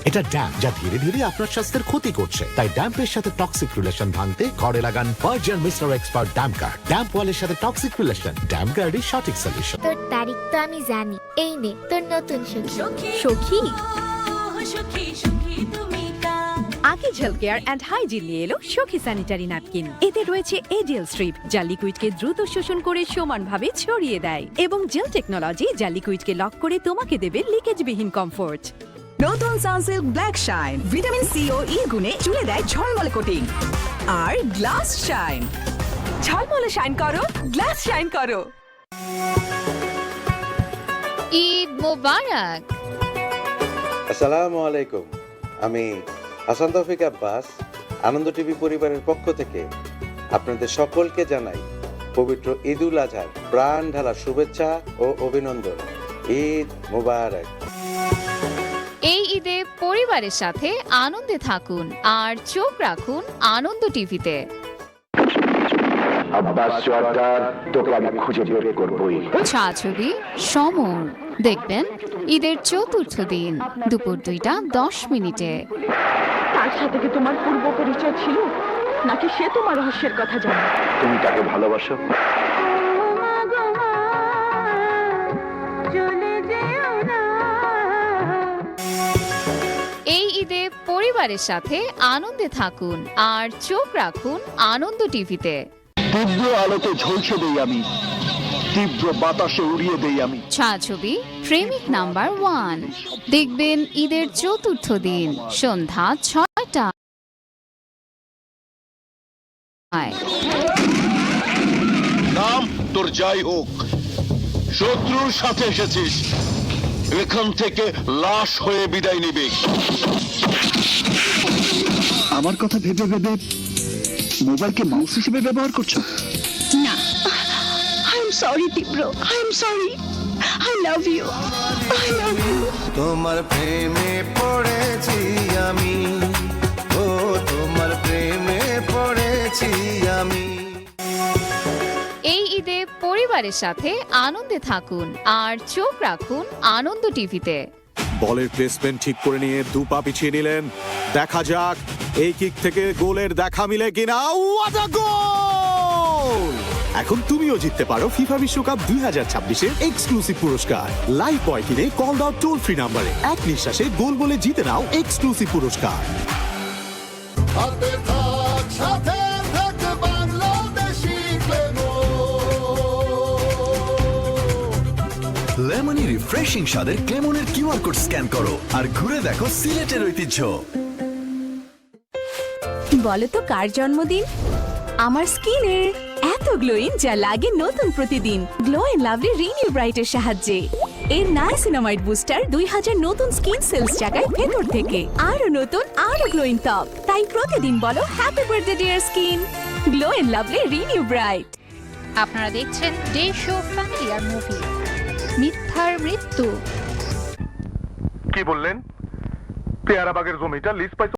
এটা ড্যাম্প, যা ধীরে ধীরে আপনার স্বাস্থ্যের ক্ষতি করছে। তাই ড্যাম্পের সাথে টক্সিক রিলেশন ভাঙতে ঘরে লাগান Berger mister expert damp guard. Damp ওয়ালের সাথে টক্সিক রিলেশন, ড্যাম্প গার্ডই সঠিক সলিউশন। তোর তারিখ তো আমি জানি। এই নে তোর নতুন সখী। সখী সখী তুমি Akij health care and hygiene নিয়ে এলো সখী স্যানিটারি ন্যাপকিন। এতে রয়েছে এডিএল স্ট্রিপ, যা লিকুইডকে দ্রুত শোষণ করে সমানভাবে ছড়িয়ে দেয়, এবং জেল টেকনোলজি, যা লিকুইডকে লক করে তোমাকে দেবে লিকেজবিহীন কমফোর্ট। নতুন Sunsilk black shine vitamin C ও ই গুণে চুলে দেয় ঝলমলে কোটিং। আর গ্লাস শাইন, ঝলমলে শাইন করো, গ্লাস শাইন করো। ঈদ মোবারক। আসসালামু আলাইকুম। আমি হাসান তৌফিক আব্বাস আনন্দ টিভি পরিবারের পক্ষ থেকে আপনাদের সকলকে জানাই পবিত্র ঈদুল আজহার প্রাণ ঢালা শুভেচ্ছা ও অভিনন্দন। ঈদ মোবারক। এই ঈদে পরিবারের সাথে আনন্দে থাকুন আর চোখ রাখুন আনন্দ টিভিতে। আব্বাস সরকার, তোকে আমি খুঁজে বের করবই। ছায়াছবি সমর দেখবেন ঈদের চতুর্থ দিন দুপুর 2:10। তার সাথে কি তোমার পূর্ব পরিচয় ছিল, নাকি সে তোমার রহস্যের কথা জানে? তুমি তাকে ভালোবাসো? এই ঈদে পরিবারের সাথে আনন্দে থাকুন আর চোখ রাখুন আনন্দ টিভিতে। তীব্র আলোতে ঝলসে দেই আমি, তীব্র বাতাসে উড়িয়ে দেই আমি। ছায়াছবি প্রেমিক নাম্বার 1 দেখবেন ঈদের চতুর্থ দিন সন্ধ্যা 6টায়। নাম তোর যাই হোক, শত্রুর সাথে এসেছিস, এখান থেকে লাশ হয়ে বিদায় নিবি। আমার কথা ভেবে ভেবে মোবাইলকে মাউস হিসেবে ব্যবহার করছো? না, I am sorry Tibra, I am sorry, I love you, I love you. তোমার প্রেমে পড়েছি আমি, ও তোমার প্রেমে পড়েছি আমি। এই ঈদে পরিবারের সাথে আনন্দে থাকুন আর চোখ রাখুন আনন্দ টিভিতে। বলের প্লেসমেন্ট ঠিক করে নিয়ে দু পা পিছিয়ে নিলেন। দেখা যাক এই কিক থেকে গোলের দেখা মিলে কিনা। What a goal! এখন তুমিও জিততে পারো ফিফা বিশ্বকাপ 2026-এর এক্সক্লুসিভ পুরস্কার। লাইভ বয় কিনে কল দাও টোল ফ্রি নাম্বারে। এক নিঃশ্বাসে গোল বলে জিতে নাও এক্সক্লুসিভ পুরস্কার। লেমনি রিফ্রেশিং স্বাদের ক্লেমনের কিউআর কোড স্ক্যান করো আর ঘুরে দেখো সিলেটের ঐতিহ্য। বলো তো কার জন্মদিন? আমার স্কিনের। এত গ্লোয়িং যা লাগে নতুন প্রতিদিন। গ্লো এন্ড লাভলি রিনিউ ব্রাইটের সাহায্যে। এর নায়াসিনামাইড বুস্টার 2000 নতুন স্কিন সেলস জাগায় ভেতর থেকে। আরো নতুন, আরো গ্লোয়িং ত্বক। তাই প্রতিদিন বলো happy birthday dear skin. Glow and lovely renew bright. আপনারা দেখছেন ডে শো ফ্যামিলি আর মুভি মিথ্যার মৃত্যু। কি বললেন? পেয়ারা বাগের জমিটা লিজ পাইছো?